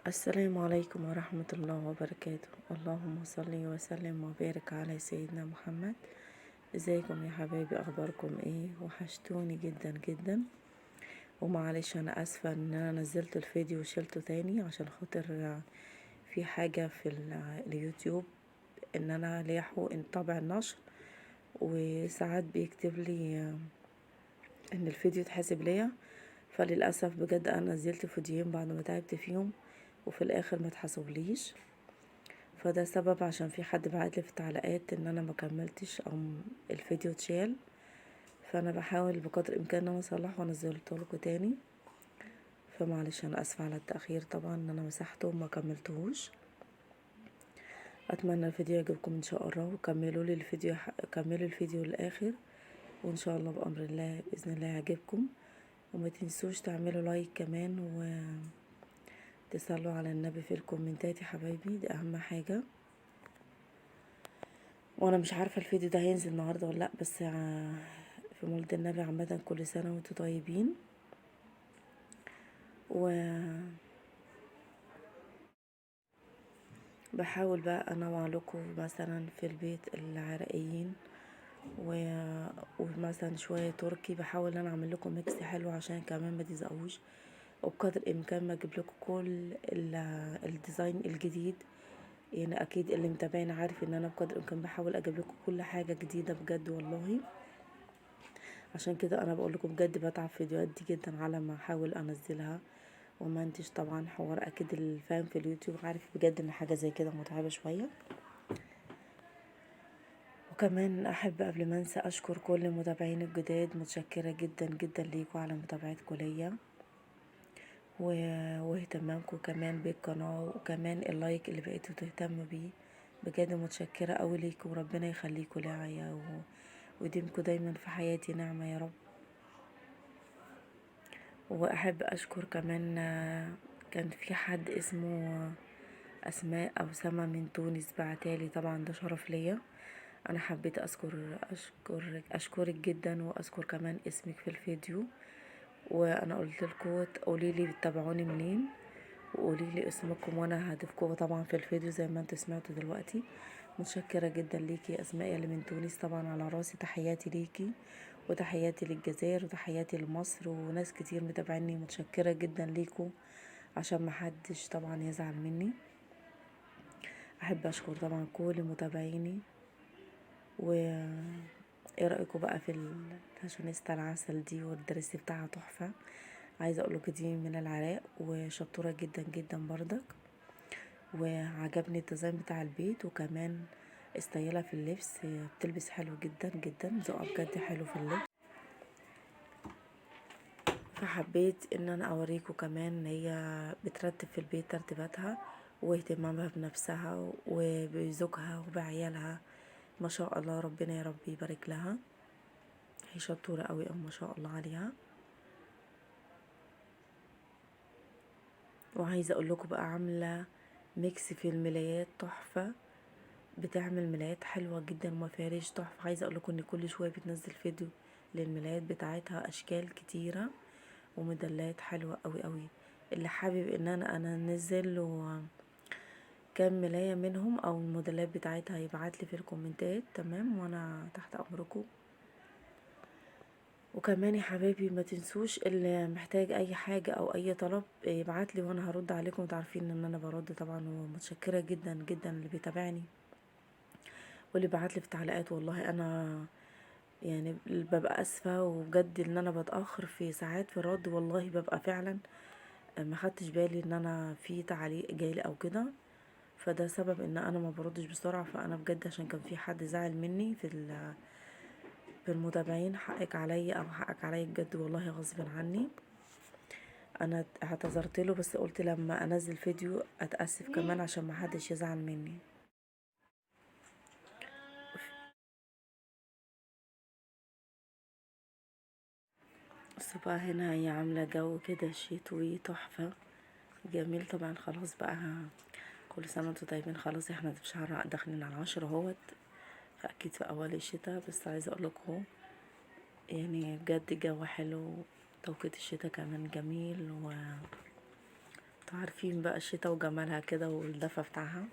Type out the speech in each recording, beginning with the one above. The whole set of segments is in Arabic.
السلام عليكم ورحمة الله وبركاته. اللهم صل وسلم وبارك على سيدنا محمد. ازيكم يا حبايبي؟ اخباركم ايه؟ وحشتوني جدا جدا. ومعلش انا اسفة ان انا نزلت الفيديو وشلته تاني عشان خاطر في حاجة في اليوتيوب ان انا ليا حقوق طبع النشر، وساعات بيكتب لي ان الفيديو اتحسب ليا. فللاسف بجد انا نزلت فيديوهين بعد ما تعبت فيهم وفي الاخر ما اتحسبليش. فده سبب عشان في حد بعتلي في التعليقات ان انا ما كملتش او الفيديو اتشال. فانا بحاول بقدر الامكان ان انا اصلحه وانزلته لكم تاني. فمعلش انا اسفه على التاخير طبعا ان انا مسحته وما كملتهوش. اتمنى الفيديو يعجبكم ان شاء الله، وكملوا لي الفيديو كملوا الفيديو للاخر، وان شاء الله بامر الله باذن الله يعجبكم. وما تنسوش تعملوا لايك كمان وتصلوا على النبي في الكومنتات يا حبايبي، دي اهم حاجه. وانا مش عارفه الفيديو ده هينزل النهارده ولا لا، بس في مولد النبي عامه كل سنه وانتم طيبين. وبحاول بقى انوع لكم مثلا في البيت العراقيين ومثلا شويه تركي، بحاول ان انا اعمل لكم ميكس حلو عشان كمان ما تزهقوش. وبقدر الامكان ما اجيب لكم كل الديزاين الجديد. يعني اكيد اللي متابعني عارف ان انا بقدر الامكان بحاول اجيب لكم كل حاجه جديده بجد والله. عشان كده انا بقول لكم بجد بتعب في فيديوهات دي جدا على ما احاول انزلها وما انتش طبعا حوار. اكيد الفان في اليوتيوب عارف بجد ان حاجه زي كده متعبه شويه. وكمان احب قبل ما انسى اشكر كل متابعين الجداد، متشكره جدا جدا ليكوا على متابعتكم ليا واهتمامكم كمان بالقناه، وكمان اللايك اللي بقيتوا تهتموا بيه. بجد متشكره قوي ليكوا، وربنا يخليكوا ليا ويديمكوا دايما في حياتي نعمه يا رب. واحب اشكر كمان كان في حد اسمه اسماء او سما من تونس بعتالي، طبعا ده شرف ليا. انا حبيت اشكرك جدا، واذكر كمان اسمك في الفيديو. وانا قلت لكم قولي لي بتتابعوني منين وقولي لي اسمكم وانا هضيفكم طبعا في الفيديو زي ما انتوا سمعتوا دلوقتي. متشكره جدا ليكي يا اسماء اللي من تونس، طبعا على راسي. تحياتي ليكي وتحياتي للجزائر وتحياتي لمصر وناس كتير متابعيني. متشكره جدا ليكم عشان ما حدش طبعا يزعل مني. احب اشكر طبعا كل متابعيني. و ايه رايكم بقى في الفاشونيستا العسل دي؟ والدرس بتاعها تحفه. عايزه اقول لكم دي من العراق وشطوره جدا جدا بردك. وعجبني الديزاين بتاع البيت، وكمان استايلها في اللبس، بتلبس حلو جدا جدا، ذوقها بجد حلو في اللبس. فحبيت ان انا اوريكم كمان ان هي بترتب في البيت ترتيباتها واهتمامها بنفسها وبزوجها وبعيالها. ما شاء الله، ربنا يا رب يبارك لها. هي شطورة قوي، ما شاء الله عليها. وعايزة اقول لكم بقى عاملة ميكس في الملايات تحفة. بتعمل ملايات حلوة جدا ومفارش تحفة. عايزة اقول لكم ان كل شوية بتنزل فيديو للملايات بتاعتها، اشكال كتيرة وموديلات حلوة قوي قوي. اللي حابب ان انا انزل له كام ملاية منهم او الموديلات بتاعتها يبعتلي في الكومنتات، تمام؟ وانا تحت امركم. وكمان يا حبايبي ما تنسوش اللي محتاج اي حاجة او اي طلب يبعتلي وانا هرد عليكم. تعرفين ان انا برد طبعا، ومتشكرة جدا جدا اللي بيتابعني واللي بعتلي في تعليقات. والله انا يعني ببقى اسفة وبجد ان انا بتأخر في ساعات في الرد، والله ببقى فعلا ما خدتش بالي ان انا في تعليق جايلي او كده. فده سبب ان انا ما بردش بسرعة. فانا بجد عشان كان في حد زعل مني في المتابعين، حقك عليا او حقك عليا بجد والله غصب عني. انا اعتذرت له، بس قلت لما انزل فيديو اتأسف كمان عشان ما حدش يزعل مني. بس بقى هنا هي عاملة جو كده شتوي تحفة جميل. طبعا خلاص بقى كل سنة وانتم طيبين. خلاص احنا في شهر داخلين على 10 اهوت، فاكيد في اول الشتاء. بس عايزة اقول لكم يعني بجد جو حلو. توقيت الشتاء كمان جميل وتحفة انتوا عارفين بقى الشتا وجمالها كده والدفى بتاعها.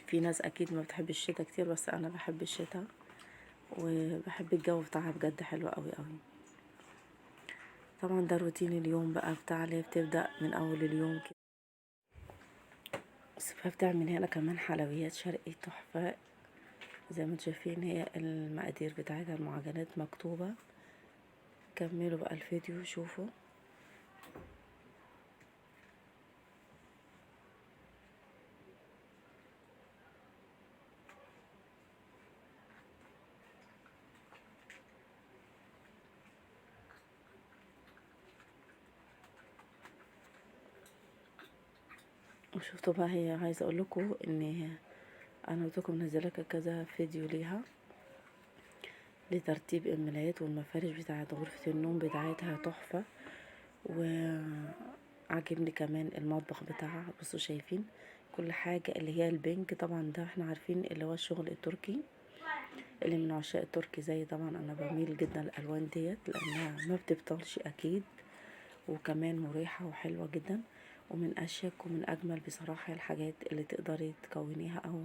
في ناس اكيد ما بتحب الشتا كتير، بس انا بحب الشتا وبحب الجو بتاعها بجد حلو قوي قوي. طبعا ده روتين اليوم بقى بتاع اللي بتبدأ من اول اليوم كده. بس بتعمل هنا كمان حلويات شرقي تحفة، زي ما انتوا شايفين هي المقادير بتاعتها المعجنات مكتوبة. كملوا بقى الفيديو شوفوا. وشفتوا بقى، هي عايزه اقول لكم ان انا قلت لكم منزله كذا فيديو ليها لترتيب الملايات والمفارش بتاعه غرفه النوم بتاعتها تحفه. وعجبني كمان المطبخ بتاعها. بصوا شايفين كل حاجه اللي هي البنك، طبعا ده احنا عارفين اللي هو الشغل التركي، اللي من عشاق التركي زي طبعا انا بميل جدا الالوان ديت لانها ما بتبطلش اكيد، وكمان مريحه وحلوه جدا، ومن اشيك ومن اجمل بصراحه الحاجات اللي تقدري تكونيها او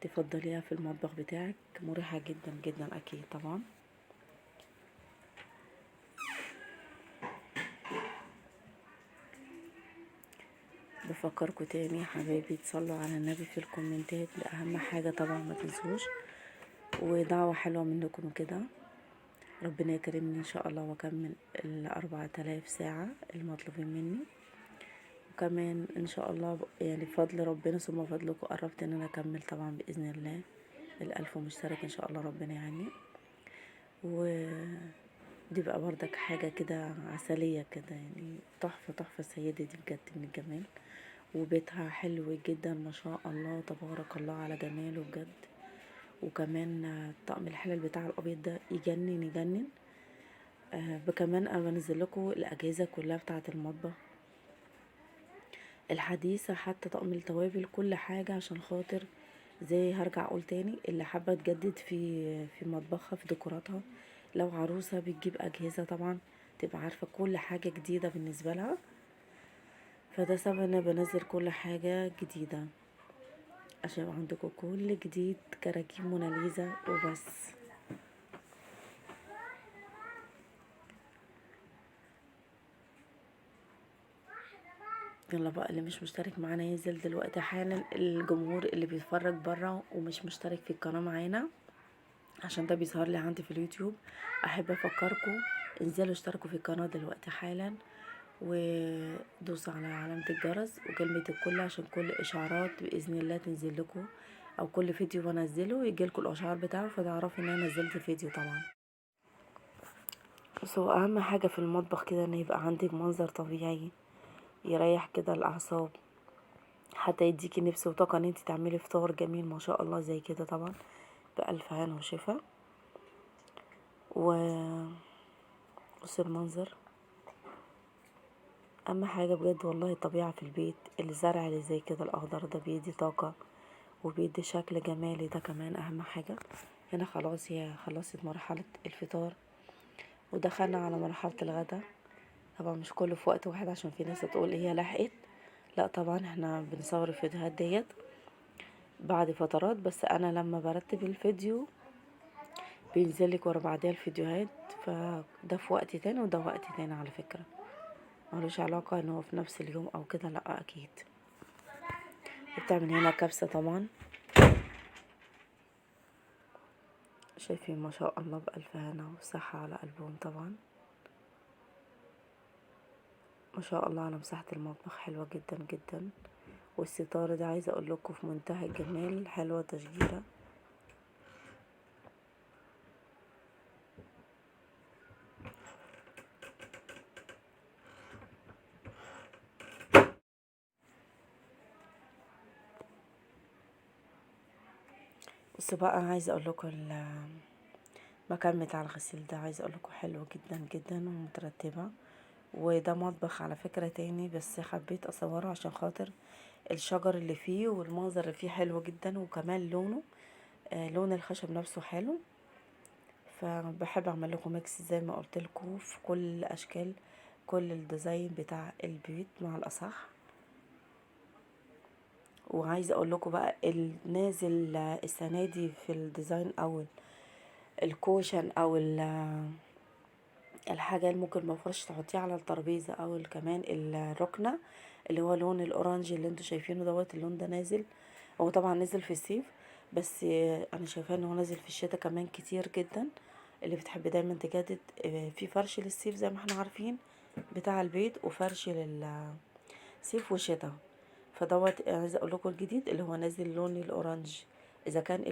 تفضليها في المطبخ بتاعك. مريحة جدا جدا اكيد طبعا. بفكركم تاني يا حبايبي تصلوا على النبي في الكومنتات، ده اهم حاجة طبعا ما تنسوش، ودعوة حلوة منكم كده. ربنا يكرمني ان شاء الله واكمل 4000 ساعة المطلوبين مني، وكمان ان شاء الله يعني بفضل ربنا ثم فضلكم قربت ان انا اكمل طبعا باذن الله 1000 مشترك ان شاء الله، ربنا يعني. ودي بقى بردك حاجة كده عسلية كده، يعني تحفة تحفة السيدة دي بجد من الجمال، وبيتها حلو جدا ما شاء الله تبارك الله على جماله بجد. وكمان طقم الحلل بتاع الابيض ده يجنن يجنن. كمان انا بنزل لكم الاجهزه كلها بتاعه المطبخ الحديثه، حتى طقم التوابل كل حاجه، عشان خاطر زي هرجع اقول تاني اللي حابه تجدد في مطبخها في ديكوراتها. لو عروسه بتجيب اجهزه طبعا تبقى عارفه كل حاجه جديده بالنسبه لها، فده سبب ان انا بنزل كل حاجه جديده عشان يبقى عندكم كل جديد، كراكيب موناليزا وبس. يلا بقى اللي مش مشترك معانا ينزل دلوقتي حالا، الجمهور اللي بيتفرج برا ومش مشترك في القناة معانا عشان ده بيظهر لي عندي في اليوتيوب، احب افكركم انزلوا اشتركوا في القناة دلوقتي حالا، ودوسوا على علامة الجرس وكلمة الكل عشان كل اشعارات باذن الله تنزل لكم، او كل فيديو بنزله يجيلكوا الاشعار بتاعه فتعرفوا ان انا نزلت فيديو طبعا. بس هو اهم حاجة في المطبخ كده ان يبقى عندك منظر طبيعي يريح كده الاعصاب، حتى يديكي نفس وطاقة ان انتي تعملي فطار جميل ما شاء الله زي كده طبعا، بألف هنا وشفا. و بص المنظر اهم حاجة بجد والله الطبيعة في البيت، الزرع اللي زي كده الاخضر ده بيدي طاقة وبيدي شكل جمالي، ده كمان اهم حاجة. هنا خلاص هي خلصت مرحلة الفطار ودخلنا على مرحلة الغدا. طبعا مش كله في وقت واحد عشان في ناس تقول هي لحقت، لا طبعا احنا بنصور الفيديوهات ديت بعد فترات، بس انا لما برتب الفيديو بينزلك ورا بعضيها الفيديوهات، فده في وقت تاني وده وقت تاني على فكرة، ملوش علاقة ان هو في نفس اليوم او كده، لا اكيد. بتعمل هنا كبسة طبعا، شايفين ما شاء الله بألف هنا وصحة على قلبهم طبعا. ما شاء الله على مساحة المطبخ حلوة جدا جدا، والستارة دي عايزة اقول لكم في منتهى الجمال، حلوة تشجيرة. بس بقى عايزة اقول لكم المكان بتاع الغسيل ده عايزة اقول لكم حلو جدا جدا ومترتبة، وده مطبخ على فكرة تاني بس حبيت اصوره عشان خاطر الشجر اللي فيه والمنظر اللي فيه حلو جدا، وكمان لونه لون الخشب نفسه حلو، فبحب اعمل لكم ميكس زي ما قلت لكم في كل اشكال كل الديزاين بتاع البيت مع الاصح. وعايزه اقول لكم بقى النازل السنه دي في الديزاين او الكوشن او الحاجه اللي ممكن مفرش تحطيها على الترابيزه او كمان الركنه، اللي هو لون الاورنج اللي انتوا شايفينه دوت. اللون ده نازل، هو طبعا نزل في الصيف، بس انا شايفاه ان هو نازل في الشتاء كمان كتير جدا. اللي بتحب دايما تجدد في فرش للصيف زي ما احنا عارفين بتاع البيت، وفرش للصيف والشتاء. فدوت عايزه اقول لكم الجديد اللي هو نازل لون الاورنج، اذا كان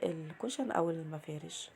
الكوشن او المفارش.